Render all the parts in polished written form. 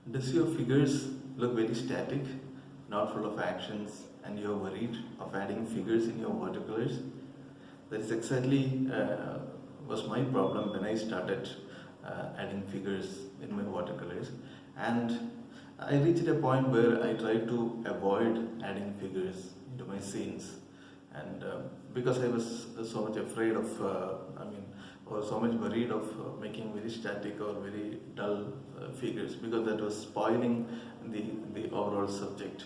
Does your figures look very static, not full of actions, and you're worried of adding figures in your watercolors? That is exactly was my problem when I started adding figures in my watercolors, and I reached a point where I tried to avoid adding figures into my scenes, and because I was so much afraid of, or so much worried of making very static or very dull figures, because that was spoiling the overall subject.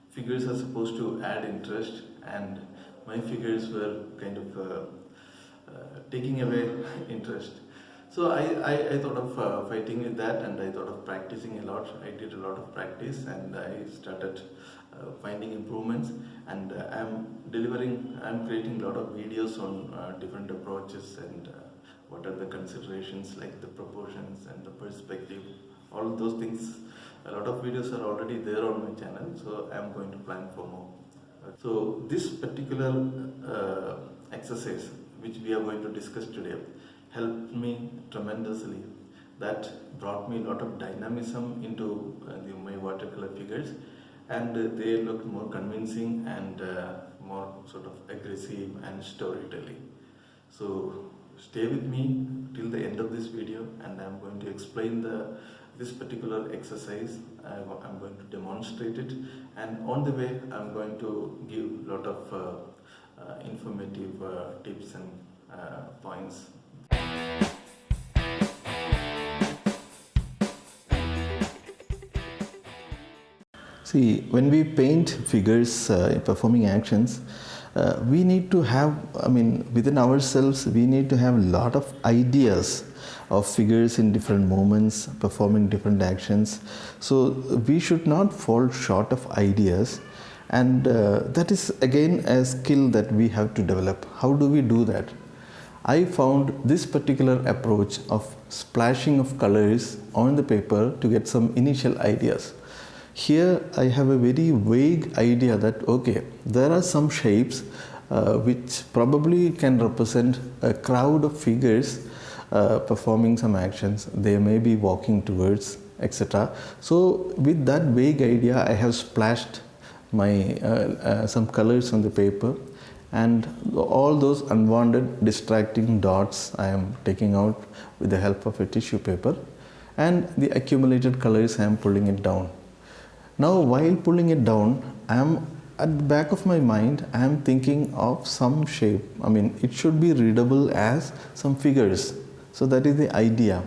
Figures are supposed to add interest, and my figures were kind of taking away interest. So I thought of fighting with that, and I thought of practicing a lot. I did a lot of practice, and I started finding improvements, and I'm creating a lot of videos on different approaches and what are the considerations like the proportions and the perspective, all those things. A lot of videos are already there on my channel, so I'm going to plan for more. So this particular exercise which we are going to discuss today helped me tremendously. That brought me a lot of dynamism into my watercolor figures, and they looked more convincing and more sort of aggressive and storytelling. So stay with me till the end of this video, and I'm going to explain this particular exercise. I'm going to demonstrate it, and on the way I'm going to give a lot of informative tips and points. See, when we paint figures performing actions, we need to have, within ourselves, we need to have a lot of ideas of figures in different moments, performing different actions. So we should not fall short of ideas, and that is again a skill that we have to develop. How do we do that? I found this particular approach of splashing of colors on the paper to get some initial ideas. Here I have a very vague idea that okay, there are some shapes which probably can represent a crowd of figures performing some actions. They may be walking towards, etc. So with that vague idea, I have splashed my some colors on the paper, and all those unwanted distracting dots I am taking out with the help of a tissue paper, and the accumulated colors I am pulling it down. Now while pulling it down, I am at the back of my mind, I am thinking of some shape. It should be readable as some figures. So that is the idea.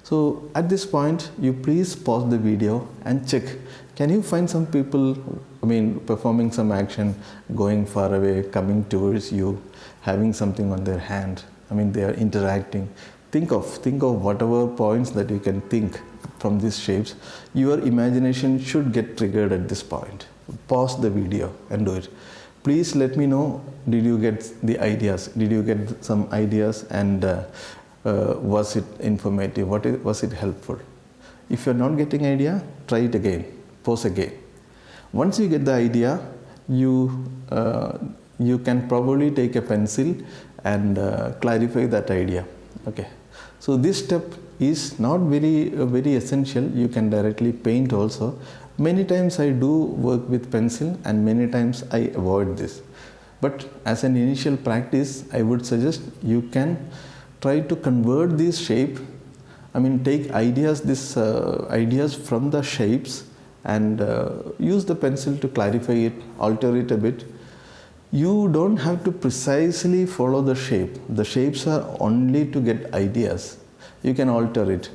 So at this point, you please pause the video and check. Can you find some people, performing some action, going far away, coming towards you, having something on their hand? They are interacting. Think of whatever points that you can think from these shapes. Your imagination should get triggered at this point. Pause the video and do it. Please let me know, did you get the ideas? Did you get some ideas, and was it informative? Was it helpful? If you're not getting idea, try it again. Pause again. Once you get the idea, you can probably take a pencil and clarify that idea. Okay. So this step is not very essential. You can directly paint also. Many times I do work with pencil, and many times I avoid this. But as an initial practice, I would suggest you can try to convert this shape. Take ideas, ideas from the shapes, and use the pencil to clarify it, alter it a bit. You don't have to precisely follow the shape. The shapes are only to get ideas. You can alter it.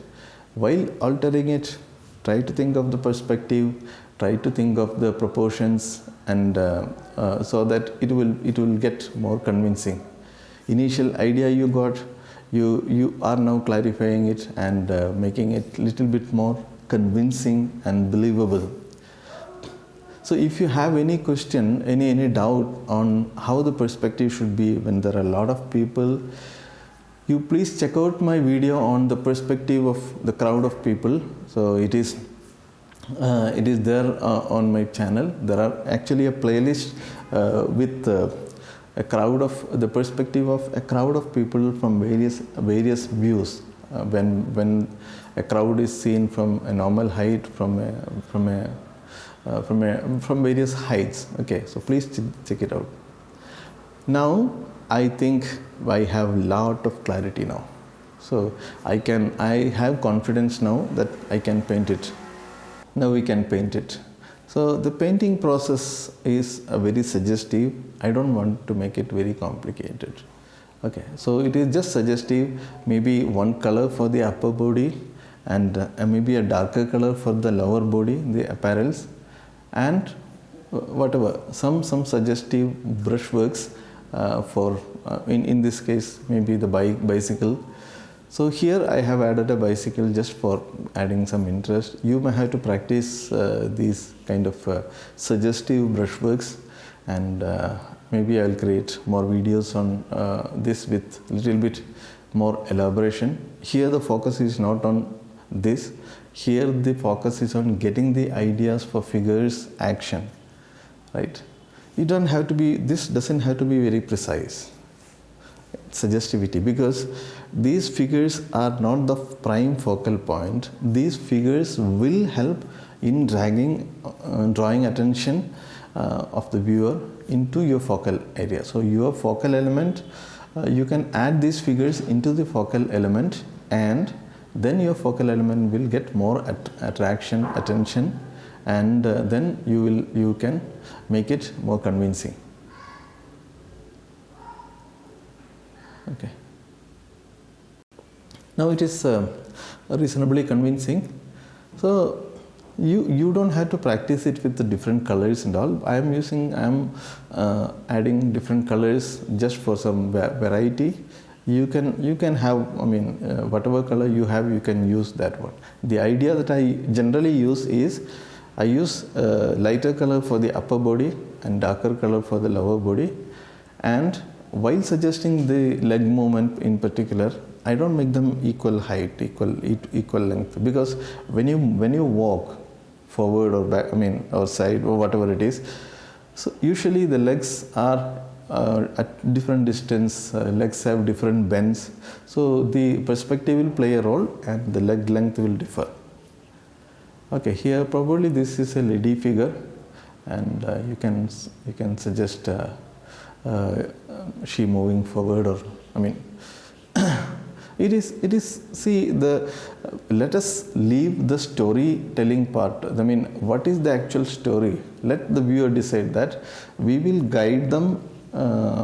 While altering it, try to think of the perspective, try to think of the proportions, and so that it will get more convincing. Initial idea you got, you are now clarifying it and making it little bit more convincing and believable. So if you have any question, any doubt on how the perspective should be when there are a lot of people, you please check out my video on the perspective of the crowd of people. So it is there on my channel. There are actually a playlist with the perspective of a crowd of people from various views. When a crowd is seen from a normal height, from various heights. Okay, so please check it out. Now I think I have lot of clarity now, so I have confidence now that I can paint it. Now we can paint it. So the painting process is very suggestive. I don't want to make it very complicated. Okay, so it is just suggestive, maybe one color for the upper body and maybe a darker color for the lower body, the apparels, and whatever, some suggestive brushworks for in this case maybe the bicycle. So here I have added a bicycle just for adding some interest. You may have to practice these kind of suggestive brushworks, and maybe I'll create more videos on this with little bit more elaboration. Here the focus is not on this. Here the focus is on getting the ideas for figures action, right? You don't have to be, this doesn't have to be very precise. Suggestivity, because these figures are not the prime focal point. These figures will help in drawing attention of the viewer into your focal area. So your focal element, you can add these figures into the focal element, and then your focal element will get more attention, and then you can make it more convincing. Okay. Now it is reasonably convincing. So you don't have to practice it with the different colors and all. I am adding different colors just for some variety. You can have, I mean, whatever color you have, you can use that one. The idea that I generally use is, I use lighter color for the upper body and darker color for the lower body, and while suggesting the leg movement in particular, I don't make them equal height, equal length, because when you walk forward or back, I mean, or side or whatever it is, so usually the legs are at different distance, legs have different bends, so the perspective will play a role and the leg length will differ. Okay, here probably this is a lady figure, and you can suggest she moving forward, or I mean it is see, let us leave the storytelling part. I mean, what is the actual story? Let the viewer decide that. We will guide them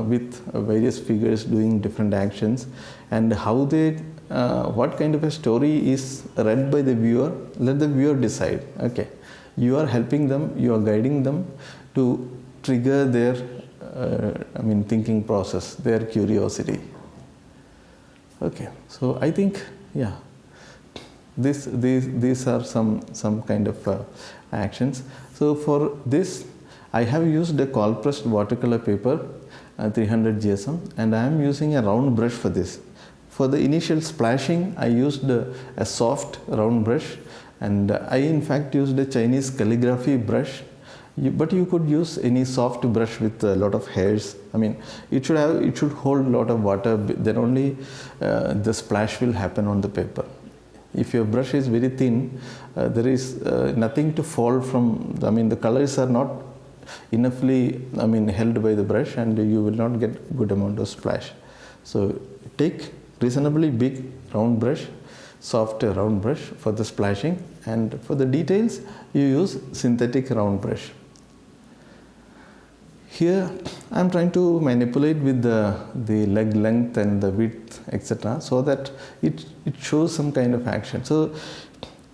with various figures doing different actions, and how they what kind of a story is read by the viewer. Let the viewer decide. Okay, you are helping them, you are guiding them to trigger their thinking process, their curiosity. Okay, so I think, yeah, these are some kind of actions. So for this, I have used a cold pressed watercolor paper, 300 GSM, and I am using a round brush for this. For the initial splashing, I used a soft round brush, and I in fact used a Chinese calligraphy brush. But you could use any soft brush with a lot of hairs. I mean, it should hold a lot of water, then only the splash will happen on the paper. If your brush is very thin, there is nothing to fall from. I mean, the colors are not enoughly, held by the brush, and you will not get good amount of splash. So take reasonably big round brush, soft round brush for the splashing, and for the details you use synthetic round brush. Here I am trying to manipulate with the leg length and the width, etc., so that it shows some kind of action. So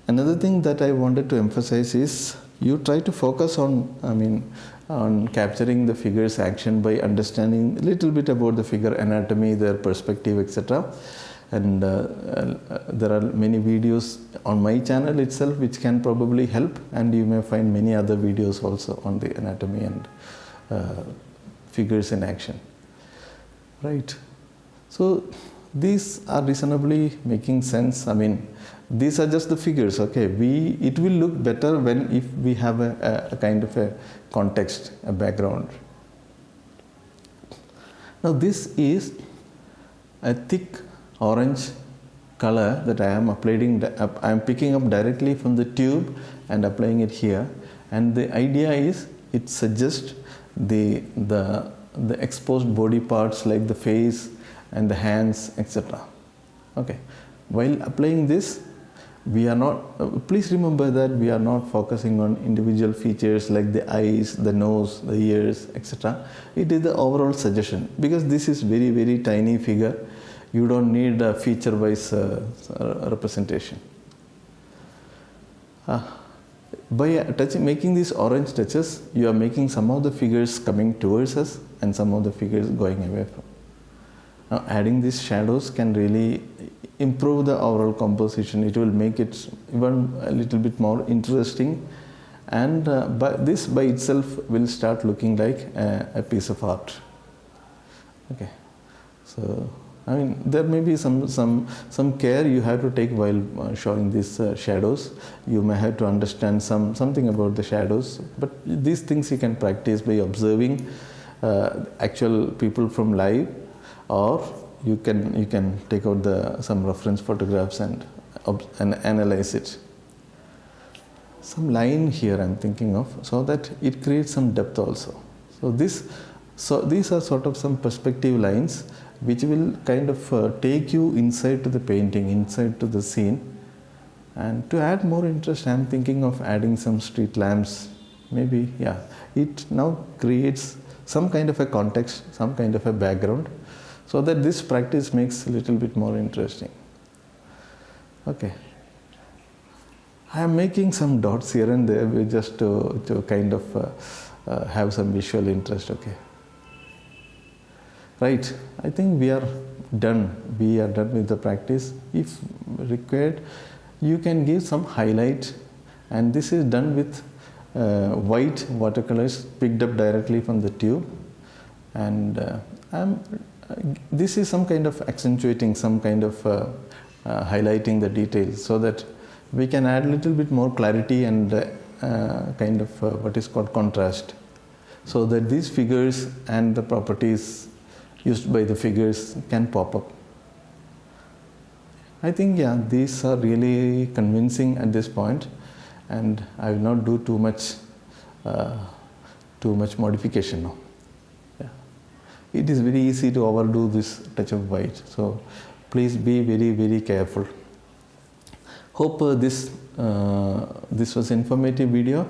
another thing that I wanted to emphasize is, you try to focus on capturing the figure's action by understanding a little bit about the figure anatomy, their perspective, etc. And there are many videos on my channel itself which can probably help, and you may find many other videos also on the anatomy and figures in action, right? So these are reasonably making sense. I mean, these are just the figures. Okay, it will look better if we have a kind of a context, a background. Now this is a thick orange color that I am picking up directly from the tube and applying it here, and the idea is it suggests the exposed body parts like the face and the hands, etc. Okay, while applying this, we are not, please remember that we are not focusing on individual features like the eyes, the nose, the ears, etc. It is the overall suggestion, because this is very tiny figure. You don't need a feature wise representation. By making these orange touches, you are making some of the figures coming towards us and some of the figures going away from. Now adding these shadows can really improve the overall composition. It will make it even a little bit more interesting, and this by itself will start looking like a piece of art. Okay, so I mean, there may be some care you have to take while showing these shadows. You may have to understand something about the shadows, but these things you can practice by observing actual people from live, or you can take out some reference photographs and analyze it. Some line here I'm thinking of, so that it creates some depth also. So these are sort of some perspective lines which will kind of take you inside to the painting, inside to the scene. And to add more interest, I'm thinking of adding some street lamps. Maybe, yeah, it now creates some kind of a context, some kind of a background, so that this practice makes a little bit more interesting. Okay, I am making some dots here and there just to kind of have some visual interest. Okay, right, I think we are done with the practice. If required, you can give some highlight, and this is done with white watercolors picked up directly from the tube, and this is some kind of accentuating, some kind of highlighting the details, so that we can add a little bit more clarity and kind of what is called contrast, so that these figures and the properties used by the figures can pop up. I think, yeah, these are really convincing at this point, and I will not do too much modification now. It is very easy to overdo this touch of white, so please be very careful. Hope this was informative video.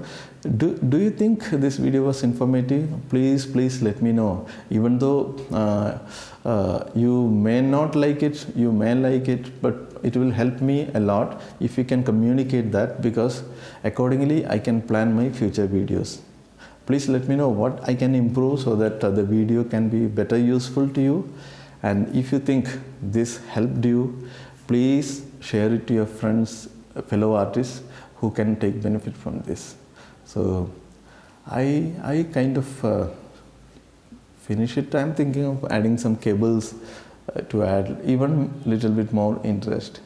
Do you think this video was informative? Please let me know. Even though you may not like it, you may like it, but it will help me a lot if you can communicate that, because accordingly I can plan my future videos. Please let me know what I can improve so that the video can be better useful to you. And if you think this helped you, please share it to your friends, fellow artists who can take benefit from this. So I kind of finish it. I'm thinking of adding some cables to add even little bit more interest.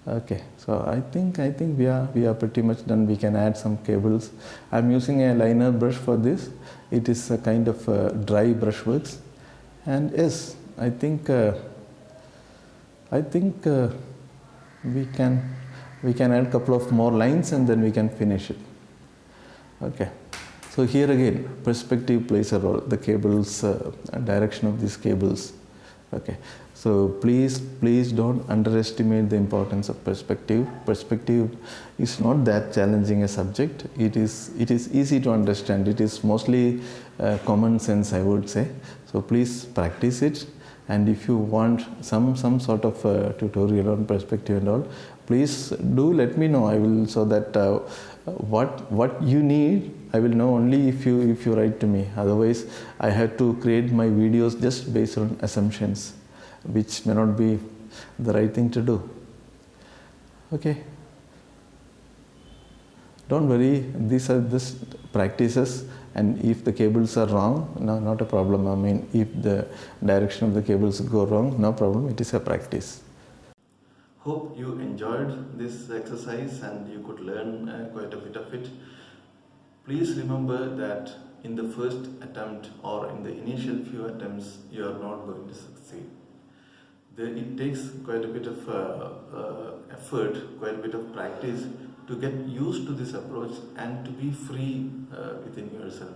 Okay, so I think we are pretty much done. We can add some cables. I'm using a liner brush for this. It is a kind of dry brushworks, and yes, I think we can add a couple of more lines and then we can finish it. Okay, so here again perspective plays a role. The cables, direction of these cables. Okay, so please don't underestimate the importance of perspective. Perspective is not that challenging a subject. It is easy to understand. It is mostly common sense, I would say. So please practice it, and if you want some sort of tutorial on perspective and all, please do let me know. I will, so that what you need, I will know only if you write to me. Otherwise, I have to create my videos just based on assumptions, which may not be the right thing to do. Okay, don't worry, these are just practices, and if the cables are wrong, no, not a problem. I mean, if the direction of the cables go wrong, no problem, it is a practice. Hope you enjoyed this exercise and you could learn quite a bit of it. Please remember that in the first attempt or in the initial few attempts, you are not going to succeed. it takes quite a bit of effort, quite a bit of practice to get used to this approach and to be free within yourself.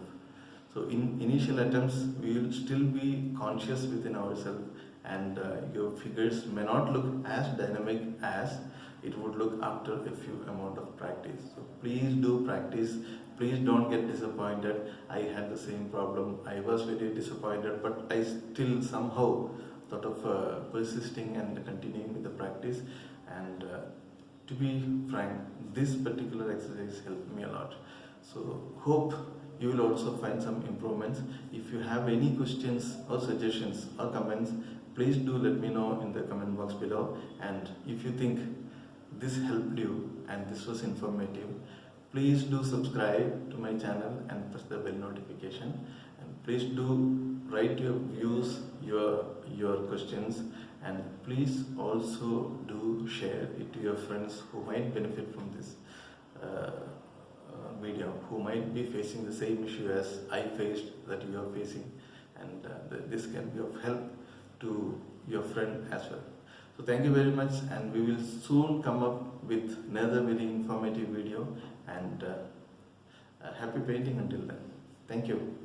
So in initial attempts, we will still be conscious within ourselves, and your figures may not look as dynamic as it would look after a few amount of practice. So please do practice. Please don't get disappointed. I had the same problem. I was very disappointed, but I still somehow thought of persisting and continuing with the practice. And to be frank, this particular exercise helped me a lot. So hope you will also find some improvements. If you have any questions or suggestions or comments, please do let me know in the comment box below. And if you think this helped you and this was informative, please do subscribe to my channel and press the bell notification. And please do write your views, your questions, and please also do share it to your friends who might benefit from this video, who might be facing the same issue as I faced, that you are facing, and this can be of help to your friend as well. So thank you very much, and we will soon come up with another very informative video, and happy painting until then. Thank you.